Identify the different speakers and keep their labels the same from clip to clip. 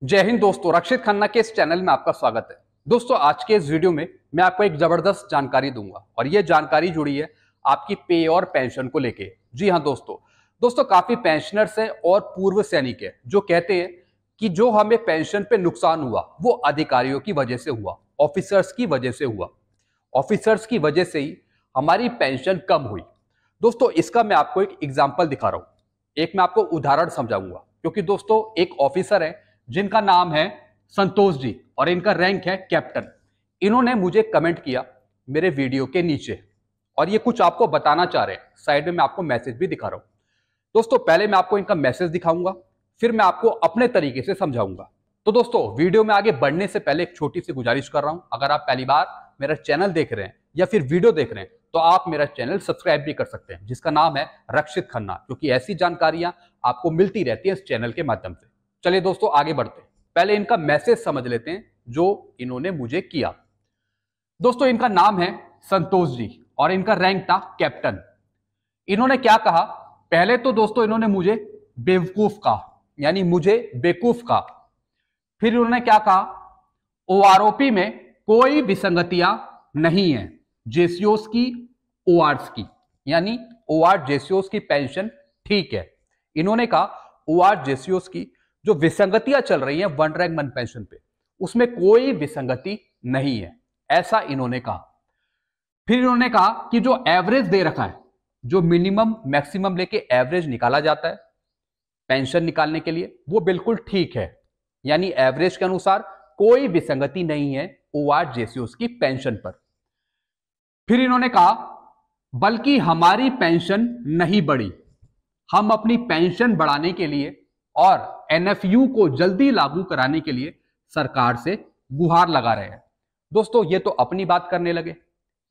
Speaker 1: जय हिंद दोस्तों, रक्षित खन्ना के इस चैनल में आपका स्वागत है। दोस्तों, आज के इस वीडियो में मैं आपको एक जबरदस्त जानकारी दूंगा और ये जानकारी जुड़ी है आपकी पे और पेंशन को लेके। जी हाँ दोस्तों काफी पेंशनर्स हैं और पूर्व सैनिक हैं जो कहते हैं कि जो हमें पेंशन पे नुकसान हुआ वो अधिकारियों की वजह से हुआ, ऑफिसर्स की वजह से हुआ, ऑफिसर्स की वजह से ही हमारी पेंशन कम हुई। दोस्तों, इसका मैं आपको एक एग्जाम्पल दिखा रहा हूं, एक मैं आपको उदाहरण समझाऊंगा, क्योंकि दोस्तों एक ऑफिसर है जिनका नाम है संतोष जी और इनका रैंक है कैप्टन। इन्होंने मुझे कमेंट किया मेरे वीडियो के नीचे और ये कुछ आपको बताना चाह रहे हैं। साइड में मैं आपको मैसेज भी दिखा रहा हूं। दोस्तों, पहले मैं आपको इनका मैसेज दिखाऊंगा, फिर मैं आपको अपने तरीके से समझाऊंगा। तो दोस्तों, वीडियो में आगे बढ़ने से पहले एक छोटी सी गुजारिश कर रहा हूं, अगर आप पहली बार मेरा चैनल देख रहे हैं या फिर वीडियो देख रहे हैं तो आप मेरा चैनल सब्सक्राइब भी कर सकते हैं, जिसका नाम है रक्षित खन्ना, क्योंकि ऐसी जानकारियां आपको मिलती रहती है इस चैनल के माध्यम से। चलिए दोस्तों, आगे बढ़ते हैं। पहले इनका मैसेज समझ लेते हैं जो इन्होंने मुझे किया। दोस्तों, इनका नाम है संतोष जी और इनका रैंक था कैप्टन। इन्होंने क्या कहा, पहले तो दोस्तों इन्होंने मुझे बेवकूफ कहा, यानी मुझे बेवकूफ कहा। फिर इन्होंने क्या कहा, ओआरओपी में कोई विसंगतियां नहीं है, जेसीओस की, ओआरस की, यानी ओआर जेसीओस की पेंशन ठीक है। इन्होंने कहा ओआर जेसीओस की जो विसंगतियां चल रही हैं वन रैंक वन पेंशन पे, उसमें कोई विसंगति नहीं है, ऐसा इन्होंने कहा। फिर इन्होंने कहा कि जो एवरेज दे रखा है, जो मिनिमम मैक्सिमम लेके एवरेज निकाला जाता है पेंशन निकालने के लिए, वो बिल्कुल ठीक है, यानी एवरेज के अनुसार कोई विसंगति नहीं है ओआर जेसीओस की पेंशन पर। फिर इन्होंने कहा बल्कि हमारी पेंशन नहीं बढ़ी, हम अपनी पेंशन बढ़ाने के लिए और एनएफयू को जल्दी लागू कराने के लिए सरकार से गुहार लगा रहे हैं। दोस्तों, ये तो अपनी बात करने लगे,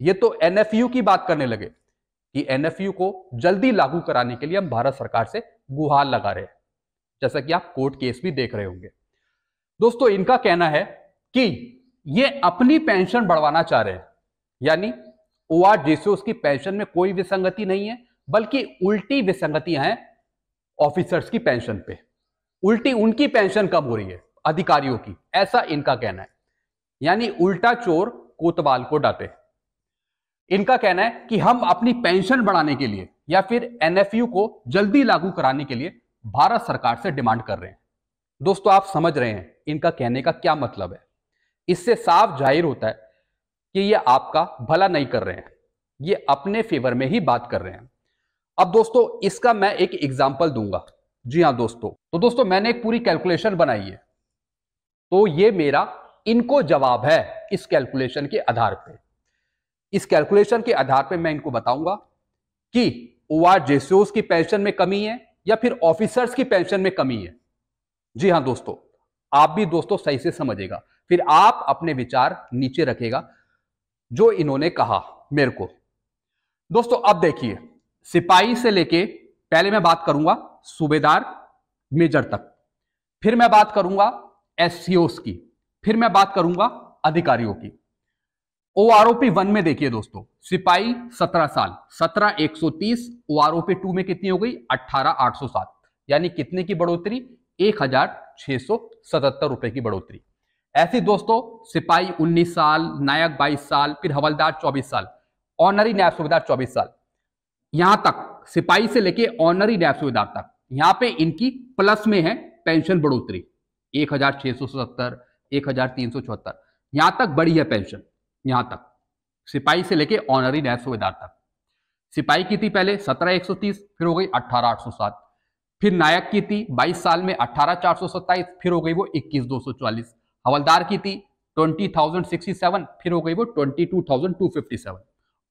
Speaker 1: ये तो एनएफयू की बात करने लगे कि एनएफयू को जल्दी लागू कराने के लिए हम भारत सरकार से गुहार लगा रहे हैं, जैसा कि आप कोर्ट केस भी देख रहे होंगे। दोस्तों, इनका कहना है कि ये अपनी पेंशन बढ़वाना चाह रहे हैं, यानी ओआर जेसीओस की पेंशन में कोई विसंगति नहीं है, बल्कि उल्टी विसंगतियां हैं ऑफिसर्स की पेंशन पे, उल्टी उनकी पेंशन कम हो रही है अधिकारियों की, ऐसा इनका कहना है। यानी उल्टा चोर कोतवाल को डांटे। इनका कहना है कि हम अपनी पेंशन बढ़ाने के लिए या फिर एनएफयू को जल्दी लागू कराने के लिए भारत सरकार से डिमांड कर रहे हैं। दोस्तों, आप समझ रहे हैं इनका कहने का क्या मतलब है। इससे साफ जाहिर होता है कि ये आपका भला नहीं कर रहे हैं, ये अपने फेवर में ही बात कर रहे हैं। अब दोस्तों, इसका मैं एक एग्जांपल दूंगा। जी हां दोस्तों मैंने एक पूरी कैलकुलेशन बनाई है, तो ये मेरा इनको जवाब है इस कैलकुलेशन के आधार पे। इस कैलकुलेशन के आधार पे मैं इनको बताऊंगा कि ओआर जेसीओस की पेंशन में कमी है या फिर ऑफिसर्स की पेंशन में कमी है। जी हां दोस्तों, आप भी दोस्तों सही से समझेगा, फिर आप अपने विचार नीचे रखेगा जो इन्होंने कहा मेरे को। दोस्तों, अब देखिए, सिपाही से लेके पहले मैं बात करूंगा सूबेदार मेजर तक, फिर मैं बात करूंगा एससीओस की, फिर मैं बात करूंगा अधिकारियों की। ओआरओपी 1 में देखिए दोस्तों, सिपाही 17 साल 17,130, ओआरओपी 2 में कितनी हो गई 18,807, यानी कितने की बढ़ोतरी 1,677 रुपए की बढ़ोतरी। ऐसी दोस्तों सिपाही 19 साल, नायक 22 साल, फिर हवलदार 24 साल, ऑनरी नायब सूबेदार 24 साल, यहां तक सिपाही से लेके ऑनरी नायब सूबेदार तक, यहां पे इनकी प्लस में है पेंशन बढ़ोतरी 1,677, 1,374, यहां तक बढ़ी है पेंशन। यहां तक सिपाही से लेके ऑनरी नायब सूबेदार तक। सिपाही की थी पहले 17,130, फिर हो गई 18,807, फिर नायक की थी 22 साल में 18,427, फिर हो गई वो 21,244, हवलदार की थी 20,067, फिर हो गई वो 22,257,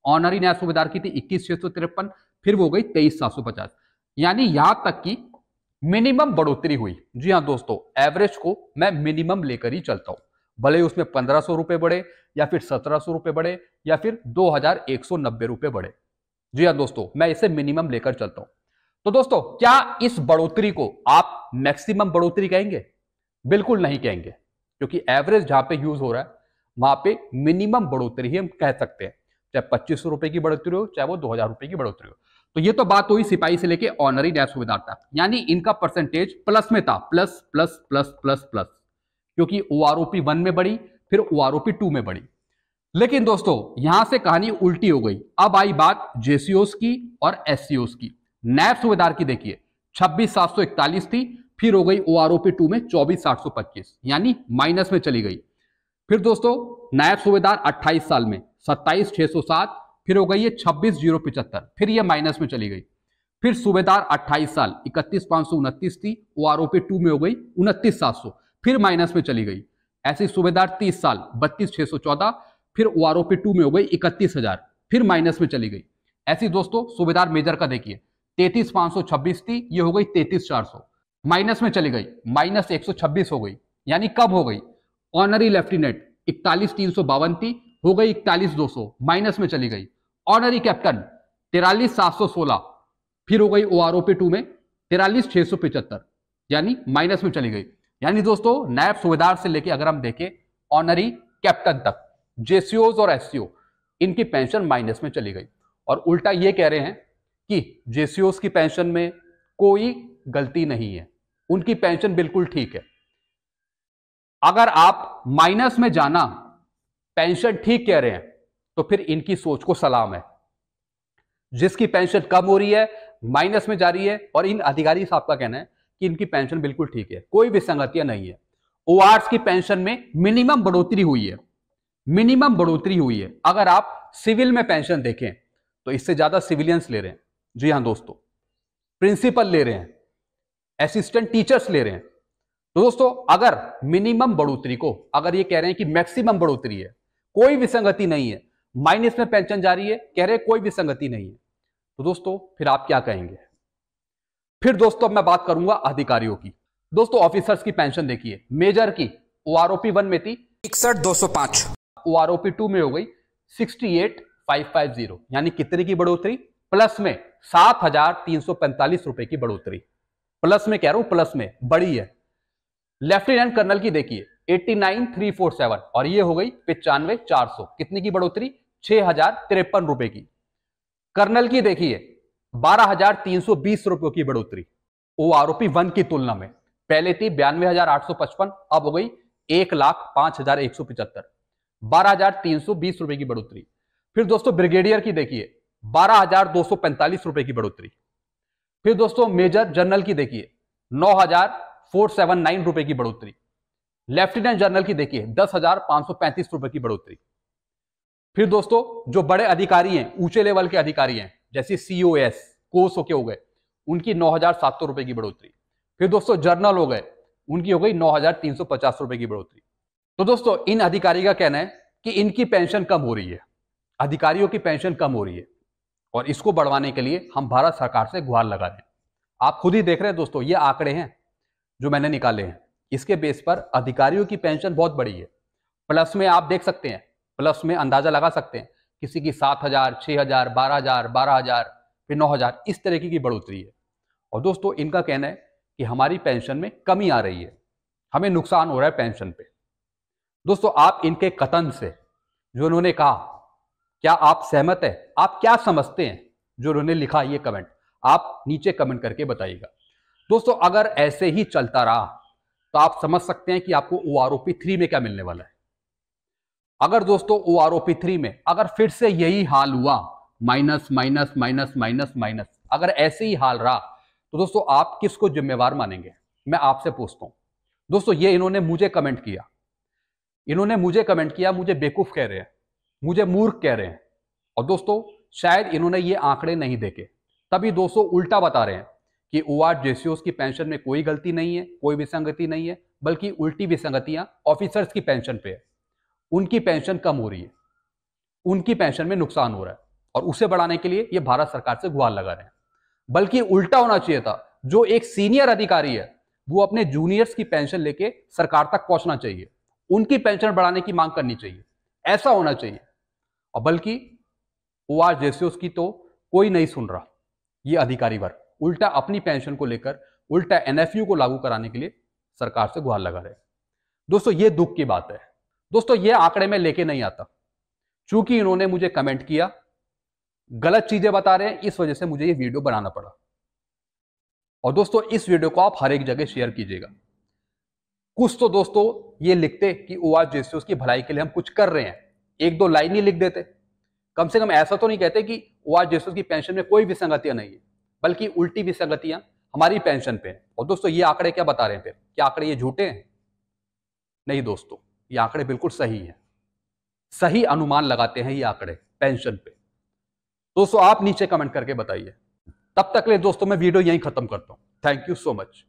Speaker 1: ऑनरी नायब सूबेदार की थी 21,653, फिर वो गई 23,750, यानी यहां तक की मिनिमम बढ़ोतरी हुई। जी हां दोस्तों, एवरेज को मैं मिनिमम लेकर ही चलता हूं, भले उसमें 1,500 रुपए बढ़े या फिर 1,700 रुपए बढ़े या फिर 2,190 रुपए बढ़े। जी हां दोस्तों, मैं इसे मिनिमम लेकर चलता हूं। तो दोस्तों, क्या इस बढ़ोतरी को आप मैक्सिमम बढ़ोतरी कहेंगे? बिल्कुल नहीं कहेंगे, क्योंकि एवरेज जहां पे यूज हो रहा है वहां पे मिनिमम बढ़ोतरी ही हम कह सकते हैं, चाहे 2,500 रुपए की बढ़ोतरी हो, चाहे वो 2,000 रुपए की बढ़ोतरी हो। तो ये तो बात हुई सिपाही से लेके ऑनरी नायब सूबेदार तक, यानी इनका परसेंटेज प्लस में था, plus plus plus plus plus. क्योंकि OROP 1 में बढ़ी, फिर OROP 2 में बढ़ी। लेकिन दोस्तों यहां से कहानी उल्टी हो गई। अब आई बात JCOs की और SCOs की। नैब सूबेदार की देखिए 26,741 थी, फिर हो गई OROP 2 में 24,825, यानी माइनस में चली गई। फिर दोस्तों नायब सूबेदार 28 साल में 27,607, फिर हो गई ये 26,075, फिर ये माइनस में चली गई। फिर सूबेदार 28 साल 31,529 थी, OROP 2 में हो गई 29,700, फिर माइनस में चली गई। ऐसी सूबेदार 30 साल 32,614, फिर OROP 2 में हो गई 31,000, फिर माइनस में चली गई। ऐसी दोस्तों सूबेदार मेजर का देखिए 33,526 थी, ये हो गई 33,400, माइनस में चली गई, माइनस 126 हो गई, यानी कब हो गई। ऑनरी लेफ्टिनेंट 41,352 थी, हो गई 41,200, माइनस में चली गई। ऑनरी कैप्टन 43,716, फिर हो गई OROP 2 में 43,675, यानी माइनस में चली गई। यानी दोस्तों नायब सूबेदार से लेके अगर हम देखें ऑनरी कैप्टन तक, JCOs और SCO, इनकी पेंशन माइनस में चली गई। और उल्टा ये कह रहे हैं कि JCOs की पेंशन में कोई गलती नहीं है, उनकी पेंशन बिल्कुल ठीक है। अगर आप माइनस में जाना पेंशन ठीक कह रहे हैं तो फिर इनकी सोच को सलाम है। जिसकी पेंशन कम हो रही है, माइनस में जा रही है, और इन अधिकारी साहब का कहना है कि इनकी पेंशन बिल्कुल ठीक है, कोई विसंगतियां नहीं है। ORs की पेंशन में मिनिमम बढ़ोतरी हुई है, मिनिमम बढ़ोतरी हुई है। अगर आप सिविल में पेंशन देखें तो इससे ज्यादा सिविलियंस ले रहे हैं। जी हां दोस्तों, प्रिंसिपल ले रहे हैं, असिस्टेंट टीचर्स ले रहे हैं। तो दोस्तों अगर मिनिमम बढ़ोतरी को अगर ये कह रहे हैं कि मैक्सिमम बढ़ोतरी है, कोई विसंगति नहीं है, माइनस में पेंशन जा रही है, कह रहे हैं कोई विसंगति नहीं है, तो दोस्तों फिर आप क्या कहेंगे। फिर दोस्तों मैं बात करूंगा अधिकारियों की। दोस्तों ऑफिसर्स की पेंशन देखिए, मेजर की OROP 1 में थी 61,205, OROP 2 में हो गई 68,550, यानी कितने की बढ़ोतरी, प्लस में 7,345 रुपए की बढ़ोतरी। प्लस में कह रहा हूं, प्लस में बड़ी है। लेफ्टिनेंट कर्नल की देखिए 89,347, और ये हो गई 95,400, कितनी की बढ़ोतरी, 6,053 रुपए की। कर्नल की देखिए 12,320 रुपए की बढ़ोतरी OROP 1 की तुलना में। पहले थी 92,855, अब हो गई 1,05,175, 12,320 रुपए की बढ़ोतरी। फिर दोस्तों ब्रिगेडियर की देखिए 12,245 रुपए की बढ़ोतरी। फिर दोस्तों मेजर जनरल की देखिए 9,479 रुपए की बढ़ोतरी। लेफ्टिनेंट जनरल की देखिए 10,535 रुपए की बढ़ोतरी। फिर दोस्तों जो बड़े अधिकारी हैं, ऊंचे लेवल के अधिकारी हैं, जैसे COS कोस के हो गए, उनकी 9,700 रुपए की बढ़ोतरी। फिर दोस्तों जर्नल हो गए, उनकी हो गई 9,350 रुपए की बढ़ोतरी। तो दोस्तों इन अधिकारी का कहना है कि इनकी पेंशन कम हो रही है, अधिकारियों की पेंशन कम हो रही है, और इसको बढ़वाने के लिए हम भारत सरकार से गुहार लगा रहे हैं। आप खुद ही देख रहे हैं दोस्तों, ये आंकड़े हैं जो मैंने निकाले हैं, इसके बेस पर अधिकारियों की पेंशन बहुत बड़ी है। प्लस में आप देख सकते हैं, प्लस में अंदाजा लगा सकते हैं, किसी की 7,000, 6,000, 12,000, 12,000, फिर 9,000, इस तरीके की बढ़ोतरी है। और दोस्तों इनका कहना है कि हमारी पेंशन में कमी आ रही है, हमें नुकसान हो रहा है पेंशन पे। दोस्तों आप इनके कथन से, जो उन्होंने कहा, क्या आप सहमत है, आप क्या समझते हैं जो उन्होंने लिखा ये कमेंट, आप नीचे कमेंट करके बताइएगा। दोस्तों अगर ऐसे ही चलता रहा तो आप समझ सकते हैं कि आपको OROP 3 में क्या मिलने वाला है। अगर दोस्तों OROP 3 में अगर फिर से यही हाल हुआ, minus minus minus minus minus, अगर ऐसे ही हाल रहा तो दोस्तों आप किसको जिम्मेवार मानेंगे, मैं आपसे पूछता हूं। दोस्तों ये इन्होंने मुझे कमेंट किया, इन्होंने मुझे कमेंट किया, मुझे बेवकूफ कह रहे हैं, मुझे मूर्ख कह रहे हैं। और दोस्तों शायद इन्होंने ये आंकड़े नहीं देखे, तभी दोस्तों उल्टा बता रहे हैं कि OR JCOs की पेंशन में कोई गलती नहीं है, कोई विसंगति नहीं है, बल्कि उल्टी विसंगतियां ऑफिसर्स की पेंशन पे है। उनकी पेंशन कम हो रही है, उनकी पेंशन में नुकसान हो रहा है, और उसे बढ़ाने के लिए ये भारत सरकार से गुहार लगा रहे हैं। बल्कि उल्टा होना चाहिए था, जो एक सीनियर अधिकारी है वो अपने जूनियर्स की पेंशन लेके सरकार तक पहुंचना चाहिए, उनकी पेंशन बढ़ाने की मांग करनी चाहिए, ऐसा होना चाहिए। और बल्कि OR JCOs की तो कोई नहीं सुन रहा, ये अधिकारी वर्ग उल्टा अपनी पेंशन को लेकर उल्टा NFU को लागू कराने के लिए सरकार से गुहार लगा रहे हैं। दोस्तों ये दुख की बात है। दोस्तों ये आंकड़े में लेके नहीं आता, चूंकि इन्होंने मुझे कमेंट किया, गलत चीजें बता रहे हैं, इस वजह से मुझे ये वीडियो बनाना पड़ा। और दोस्तों इस वीडियो को आप हर एक जगह शेयर कीजिएगा। कुछ तो दोस्तों ये लिखते कि ओआरजेसी उसकी भलाई के लिए हम कुछ कर रहे हैं, एक दो लाइन ही लिख देते। कम से कम ऐसा तो नहीं कहते कि ओआरजेसी की पेंशन में कोई विसंगतियां नहीं है, बल्कि उल्टी विसंगतियां हमारी पेंशन पे हैं। और दोस्तों ये आंकड़े क्या बता रहे हैं फिर? क्या आंकड़े ये झूठे हैं? नहीं दोस्तों, ये आंकड़े बिल्कुल सही हैं। सही अनुमान लगाते हैं ये आंकड़े पेंशन पे। दोस्तों आप नीचे कमेंट करके बताइए। तब तक ले दोस्तों मैं वीडियो यहीं खत्म करता हूं। Thank you so much.